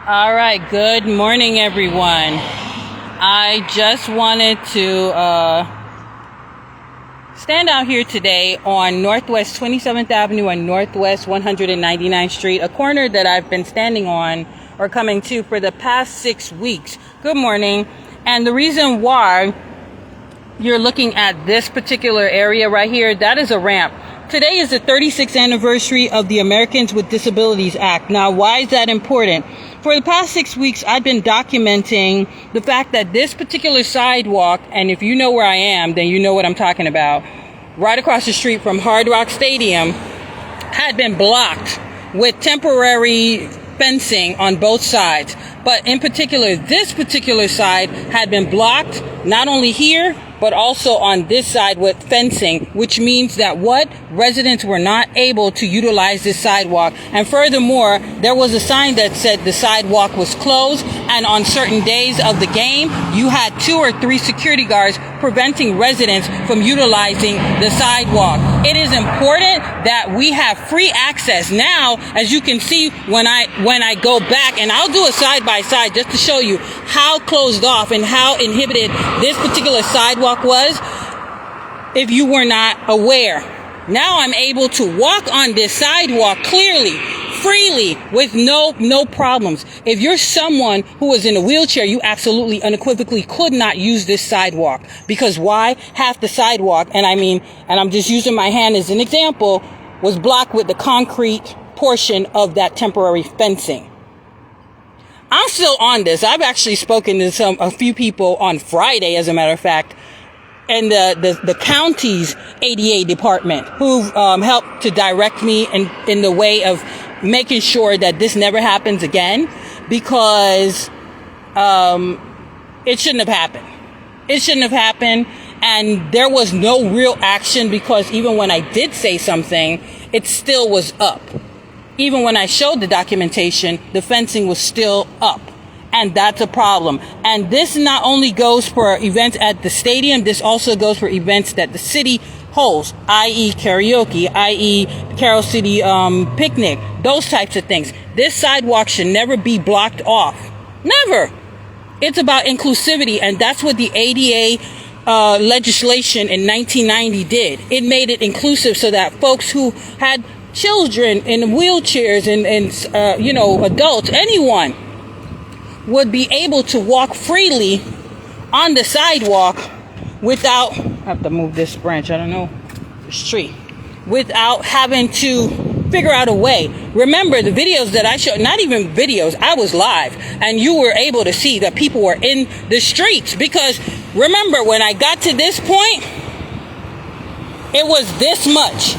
All right, good morning, everyone. I just wanted to stand out here today on Northwest 27th Avenue and Northwest 199th Street, a corner that I've been standing on or coming to for the past 6 weeks. Good morning. And the reason why you're looking at this particular area right here, that is a ramp. Today is the 36th anniversary of the Americans with Disabilities Act. Now, why is that important? For the past 6 weeks, I've been documenting the fact that this particular sidewalk, and if you know where I am, then you know what I'm talking about, right across the street from Hard Rock Stadium, had been blocked with temporary fencing on both sides. But in particular, this particular side had been blocked, not only here, but also on this side with fencing, which means that residents were not able to utilize this sidewalk. And furthermore, there was a sign that said the sidewalk was closed, and on certain days of the game, you had 2 or 3 security guards preventing residents from utilizing the sidewalk. It is important that we have free access. Now, as you can see, when I go back, and I'll do a side by side just to show you how closed off and how inhibited this particular sidewalk was if you were not aware. Now I'm able to walk on this sidewalk clearly, freely, with no problems. If you're someone who is in a wheelchair, you absolutely unequivocally could not use this sidewalk. Because why? Half the sidewalk, and I'm just using my hand as an example, was blocked with the concrete portion of that temporary fencing. I'm still on this. I've actually spoken to a few people on Friday, as a matter of fact, and the county's ADA department, who've helped to direct me in the way of making sure that this never happens again, because it shouldn't have happened. It shouldn't have happened, and there was no real action, because even when I did say something, it still was up. Even when I showed the documentation, the fencing was still up. And that's a problem. And this not only goes for events at the stadium, this also goes for events that the city holds, i.e. karaoke, i.e. Carol City picnic, those types of things. This sidewalk should never be blocked off. Never. It's about inclusivity, and that's what the ADA legislation in 1990 did. It made it inclusive so that folks who had children in wheelchairs and adults, anyone, would be able to walk freely on the sidewalk without, I have to move this branch, I don't know, this tree, without having to figure out a way. Remember the videos that I showed, not even videos, I was live, and you were able to see that people were in the streets, because remember, when I got to this point, it was this much.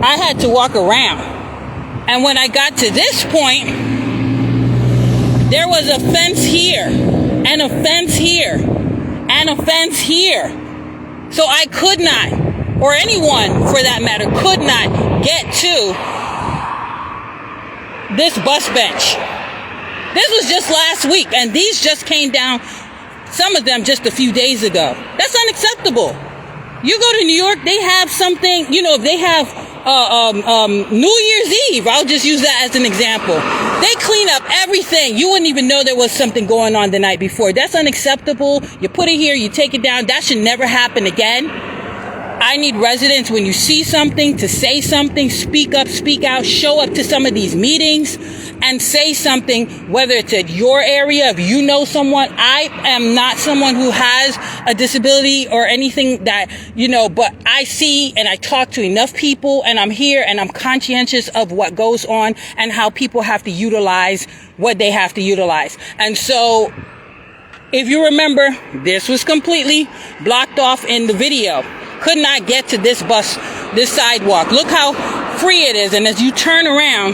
I had to walk around. And when I got to this point, there was a fence here, and a fence here, and a fence here. So I could not, or anyone for that matter, could not get to this bus bench. This was just last week, and these just came down, some of them just a few days ago. That's unacceptable. You go to New York, they have something, they have New Year's Eve. I'll just use that as an example. They clean up everything. You wouldn't even know there was something going on the night before. That's unacceptable. You put it here, you take it down. That should never happen again. I need residents, when you see something, to say something, speak up, speak out, show up to some of these meetings and say something, whether it's at your area, if you know someone. I am not someone who has a disability or anything that, but I see and I talk to enough people, and I'm here and I'm conscientious of what goes on and how people have to utilize what they have to utilize. And so, if you remember, this was completely blocked off in the video. Could not get to this sidewalk. Look how free it is. And as you turn around,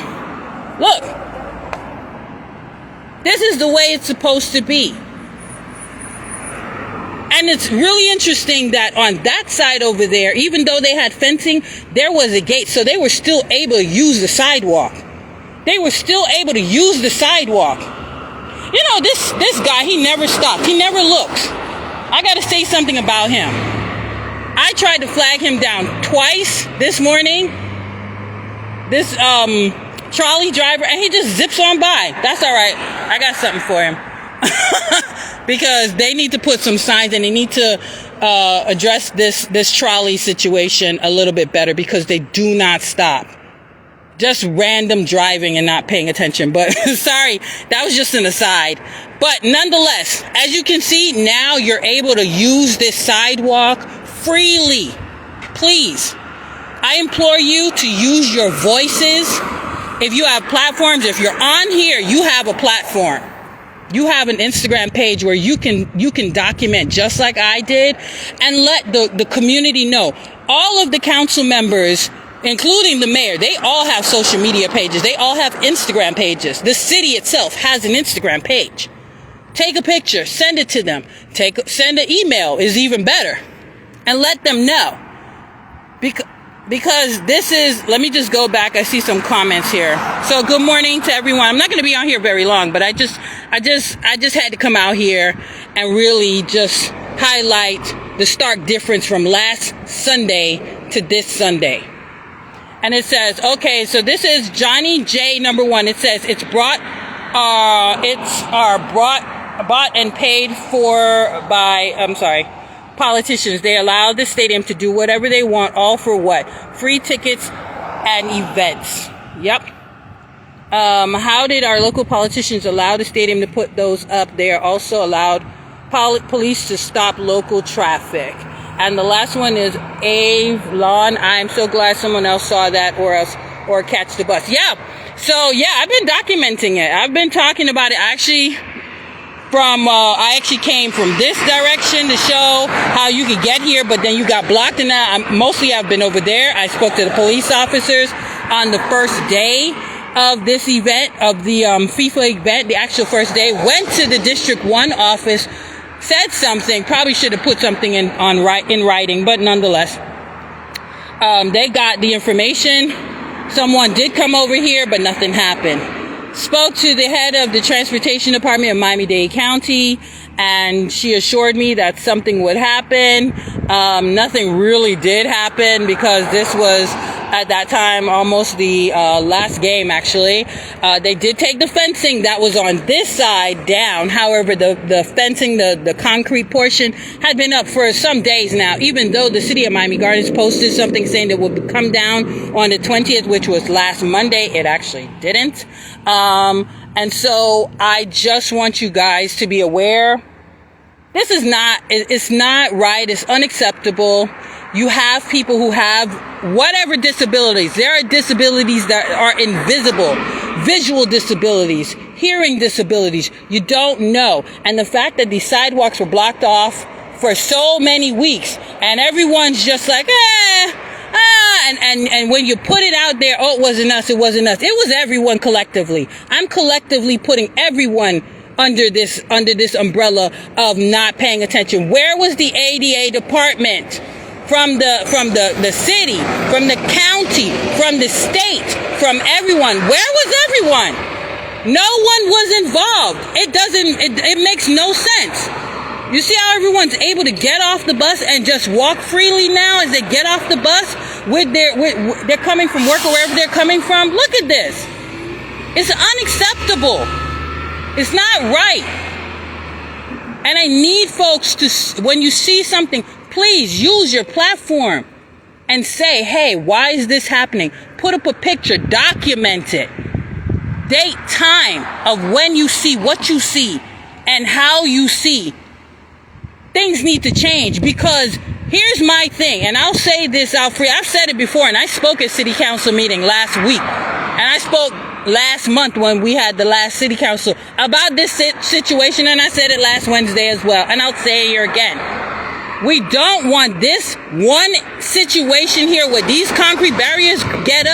look, this is the way it's supposed to be. And it's really interesting that on that side over there, even though they had fencing, there was a gate. So they were still able to use the sidewalk. They were still able to use the sidewalk. This guy, he never stops. He never looks. I got to say something about him. I tried to flag him down twice this morning. This trolley driver, and he just zips on by. That's all right. I got something for him. Because they need to put some signs, and they need to address this trolley situation a little bit better, because they do not stop. Just random driving and not paying attention. But sorry, that was just an aside. But nonetheless, as you can see, now you're able to use this sidewalk freely. Please, I implore you to use your voices. If you have platforms, if you're on here, you have a platform. You have an Instagram page where you can document just like I did, and let the community know. All of the council members, including the mayor, they all have social media pages. They all have Instagram pages. The city itself has an Instagram page. Take a picture, send it to them. Send an email is even better, and let them know. Because this is, let me just go back. I see some comments here. So good morning to everyone. I'm not going to be on here very long, but I just had to come out here and really just highlight the stark difference from last Sunday to this Sunday. And it says, okay, so this is Johnny J #1. It says it's bought and paid for by, politicians. They allow the stadium to do whatever they want, all for what? Free tickets and events. Yep. How did our local politicians allow the stadium to put those up? They are also allowed police to stop local traffic. And the last one is Avlon. I'm so glad someone else saw that, or catch the bus. Yeah. So yeah, I've been documenting it. I've been talking about it. I actually came from this direction to show how you could get here, but then you got blocked. And I've been over there. I spoke to the police officers on the first day of this event, of the FIFA event, the actual first day. Went to the District 1 office, said something, probably should have put something in writing, but nonetheless, they got the information. Someone did come over here, but nothing happened. Spoke to the head of the transportation department of Miami-Dade County, and she assured me that something would happen. Nothing really did happen, because this was, at that time, almost the last game, actually. They did take the fencing that was on this side down. However, the fencing, the concrete portion, had been up for some days now, even though the city of Miami Gardens posted something saying it would come down on the 20th, which was last Monday. It actually didn't. And so I just want you guys to be aware. It's not right. It's unacceptable. You have people who have whatever disabilities. There are disabilities that are invisible, visual disabilities, hearing disabilities. You don't know. And the fact that these sidewalks were blocked off for so many weeks, and everyone's just like, and when you put it out there, oh, it wasn't us, it wasn't us. It was everyone collectively. I'm collectively putting everyone under this umbrella of not paying attention. Where was the ADA department? From the city, from the county, from the state, from everyone. Where was everyone? No one was involved. It makes no sense. You see how everyone's able to get off the bus and just walk freely now as they get off the bus they're coming from work or wherever they're coming from? Look at this. It's unacceptable. It's not right. And I need folks to, when you see something, please use your platform and say, hey, why is this happening? Put up a picture, document it. Date, time of when you see what you see and how you see. Things need to change, because here's my thing, and I'll say this out free. I've said it before, and I spoke at city council meeting last week, and I spoke last month when we had the last city council about this situation, and I said it last Wednesday as well, and I'll say it here again. We don't want this one situation here where these concrete barriers get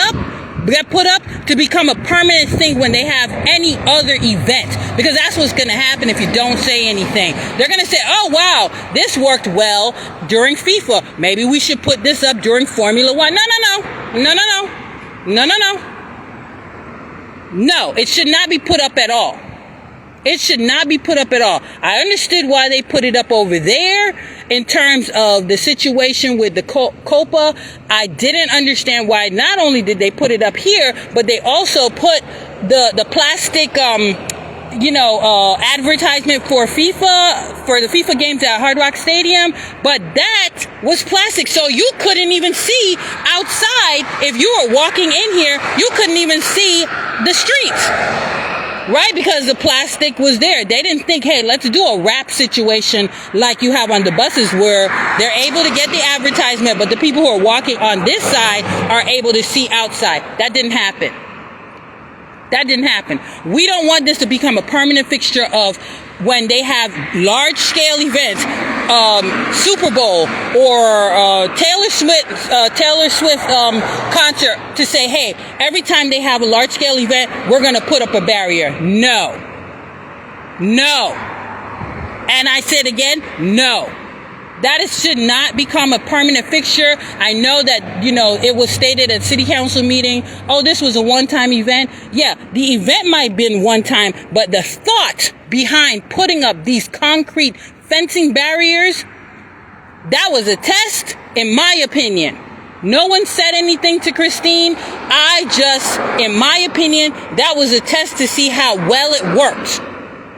put up to become a permanent thing when they have any other event, because that's what's going to happen if you don't say anything. They're going to say, oh wow, this worked well during FIFA, maybe we should put this up during Formula 1. No, it should not be put up at all. It should not be put up at all. I understood why they put it up over there in terms of the situation with the COPA. I didn't understand why not only did they put it up here, but they also put the plastic, advertisement for the FIFA games at Hard Rock Stadium, but that was plastic. So you couldn't even see outside. If you were walking in here, you couldn't even see the streets. Right, because the plastic was there. They didn't think, hey, let's do a wrap situation like you have on the buses where they're able to get the advertisement, but the people who are walking on this side are able to see outside. That didn't happen. That didn't happen. We don't want this to become a permanent fixture of when they have large-scale events, Super Bowl or Taylor Swift concert, to say, hey, every time they have a large-scale event, we're going to put up a barrier. No. And I said again, no. That should not become a permanent fixture. I know that, it was stated at city council meeting, oh, this was a one-time event. Yeah, the event might have been one time, but the thought behind putting up these concrete fencing barriers, that was a test, in my opinion. No one said anything to Christine. In my opinion, that was a test to see how well it worked.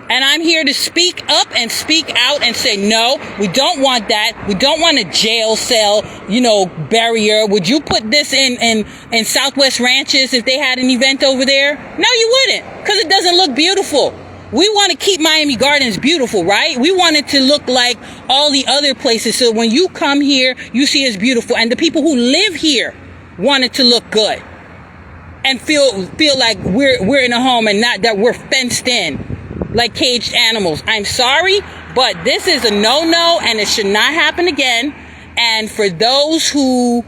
And I'm here to speak up and speak out and say, no, we don't want that. We don't want a jail cell, barrier. Would you put this in Southwest Ranches if they had an event over there? No, you wouldn't, because it doesn't look beautiful. We want to keep Miami Gardens beautiful, right? We want it to look like all the other places. So when you come here, you see it's beautiful. And the people who live here want it to look good and feel like we're in a home and not that we're fenced in like caged animals. I'm sorry, but this is a no-no and it should not happen again. And for those who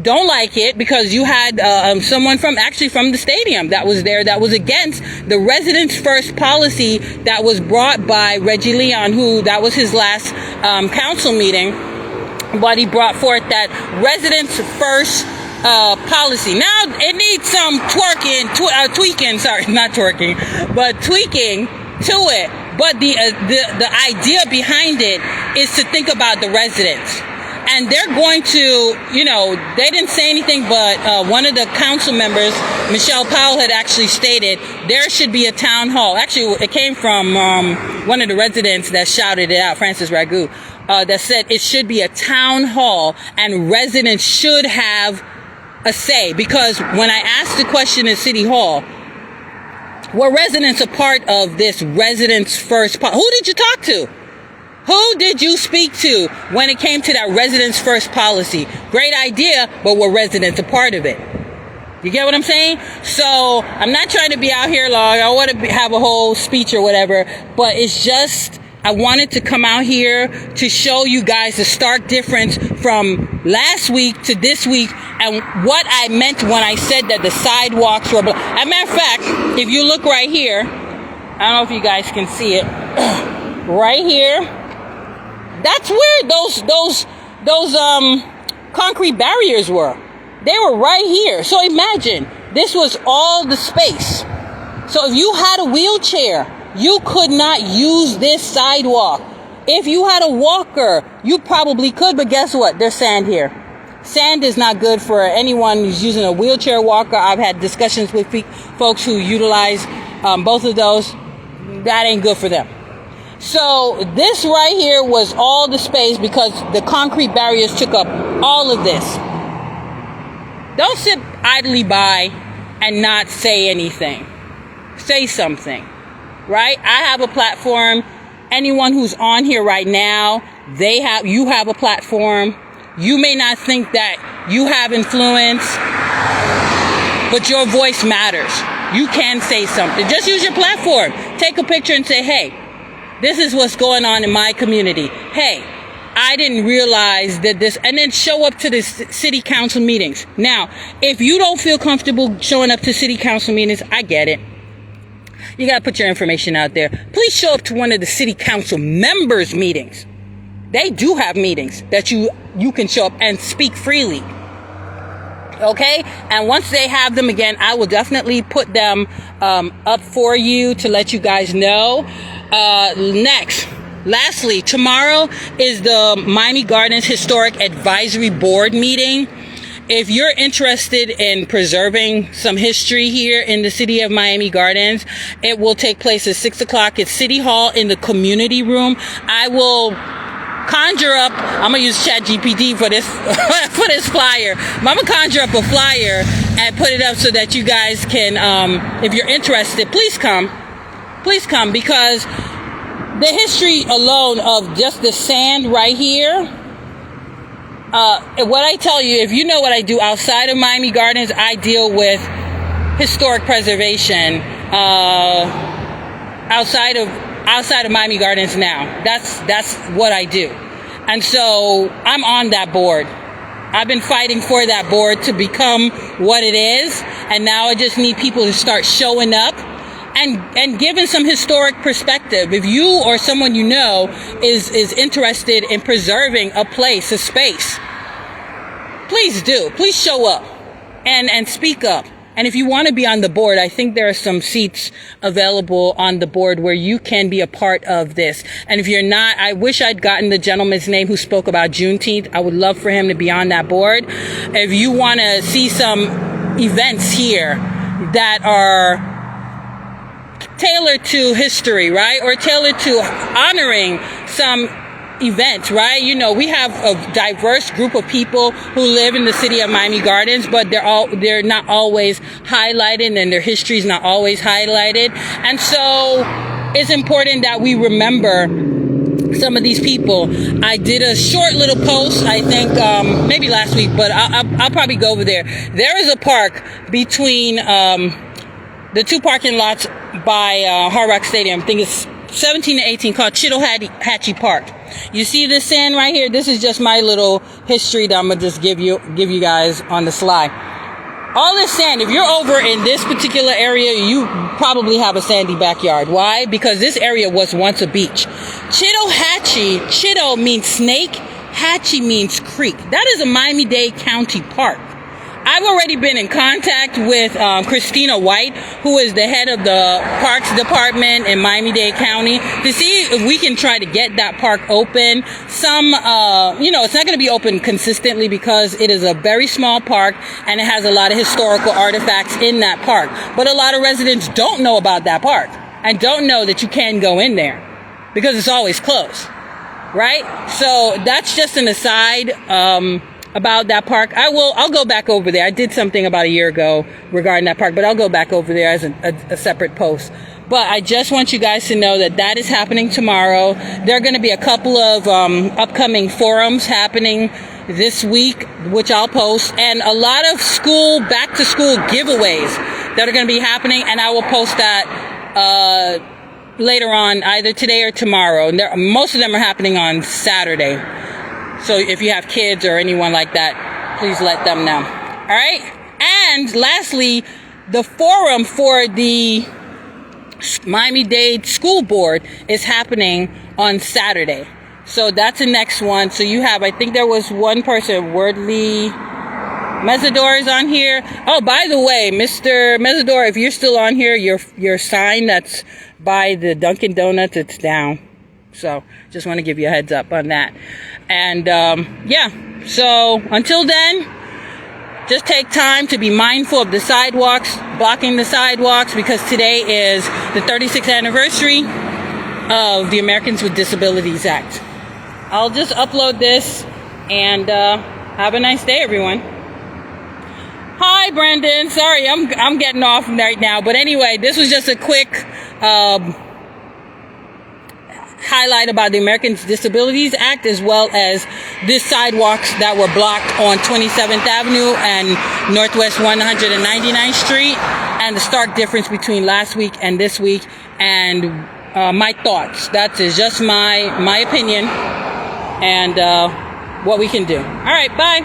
don't like it, because you had someone from the stadium that was there that was against the residents first policy that was brought by Reggie Leon, that was his last council meeting, but he brought forth that residents first policy. Now it needs some tweaking to it. But the idea behind it is to think about the residents. And they're going to, they didn't say anything, but one of the council members, Michelle Powell, had actually stated there should be a town hall. Actually, it came from one of the residents that shouted it out, Francis Ragu, that said it should be a town hall and residents should have a say. Because when I asked the question in City Hall, were residents a part of this residents first policy? Who did you talk to? Who did you speak to when it came to that residents first policy? Great idea, but were residents a part of it? You get what I'm saying? So I'm not trying to be out here long. I want to have a whole speech or whatever, but it's just, I wanted to come out here to show you guys the stark difference from last week to this week and what I meant when I said that the sidewalks were. As a matter of fact, if you look right here, I don't know if you guys can see it, right here, that's where those concrete barriers were. They were right here. So imagine, this was all the space. So if you had a wheelchair, you could not use this sidewalk. If you had a walker, you probably could, but guess what? There's sand here. Sand is not good for anyone who's using a wheelchair walker. I've had discussions with folks who utilize both of those. That ain't good for them. So this right here was all the space because the concrete barriers took up all of this. Don't sit idly by and not say anything. Say something, right? I have a platform. Anyone who's on here right now, you have a platform. You may not think that you have influence, but your voice matters. You can say something. Just use your platform. Take a picture and say, hey, this is what's going on in my community. Hey, I didn't realize that this, and then show up to the city council meetings. Now, if you don't feel comfortable showing up to city council meetings, I get it. You got to put your information out there. Please show up to one of the city council members' meetings. They do have meetings that you can show up and speak freely. Okay, and once they have them again, I will definitely put them up for you to let you guys know. Lastly, tomorrow is the Miami Gardens Historic Advisory Board meeting. If you're interested in preserving some history here in the city of Miami Gardens, it will take place at 6 o'clock at City Hall in the community room. I will conjure up, I'm gonna use ChatGPT for this for this flyer. I'm gonna conjure up a flyer and put it up so that you guys can, if you're interested, please come, because the history alone of just the sand right here. What I tell you, if you know what I do outside of Miami Gardens, I deal with historic preservation outside of Miami Gardens now. That's what I do. And so I'm on that board. I've been fighting for that board to become what it is. And now I just need people to start showing up and giving some historic perspective. If you or someone you know is interested in preserving a place, a space, please do. Please show up and speak up. And if you want to be on the board, I think there are some seats available on the board where you can be a part of this. And if you're not, I wish I'd gotten the gentleman's name who spoke about Juneteenth. I would love for him to be on that board. If you want to see some events here that are tailored to history, right? Or tailored to honoring some events, right? You know, we have a diverse group of people who live in the city of Miami Gardens, but they're not always highlighted, and their history is not always highlighted. And so it's important that we remember some of these people. I did a short little post, I think maybe last week, but I'll probably go over there. There is a park between the two parking lots by Hard Rock Stadium. I think it's 17 to 18, called Chittohatchee Park. You see this sand right here? This is just my little history that I'm gonna just give you guys on the sly. All this sand, if you're over in this particular area, you probably have a sandy backyard. Why? Because this area was once a beach. Chitto means snake, Hatchie means creek. That is a Miami-Dade County park. I've already been in contact with Christina White, who is the head of the Parks Department in Miami-Dade County, to see if we can try to get that park open. It's not going to be open consistently because it is a very small park and it has a lot of historical artifacts in that park. But a lot of residents don't know about that park and don't know that you can go in there because it's always closed, right? So that's just an aside. About that park. I'll go back over there. I did something about a year ago regarding that park, but I'll go back over there as a separate post. But I just want you guys to know that is happening tomorrow. There are going to be a couple of upcoming forums happening this week, which I'll post, and a lot of back to school giveaways that are going to be happening, and I will post that later on, either today or tomorrow. Most of them are happening on Saturday. So if you have kids or anyone like that, please let them know. All right. And lastly, the forum for the Miami-Dade School Board is happening on Saturday. So that's the next one. So you have, I think there was one person, Wordley Mesidor is on here. Oh, by the way, Mr. Mesidor, if you're still on here, your sign that's by the Dunkin' Donuts, it's down. So just want to give you a heads up on that. And so until then, just take time to be mindful of the sidewalks, blocking the sidewalks, because today is the 36th anniversary of the Americans with Disabilities Act. I'll just upload this and have a nice day, everyone. Hi, Brandon. Sorry, I'm getting off right now. But anyway, this was just a quick highlight about the Americans with Disabilities Act, as well as the sidewalks that were blocked on 27th Avenue and Northwest 199th Street, and the stark difference between last week and this week, and my thoughts. That is just my opinion and what we can do. All right, bye.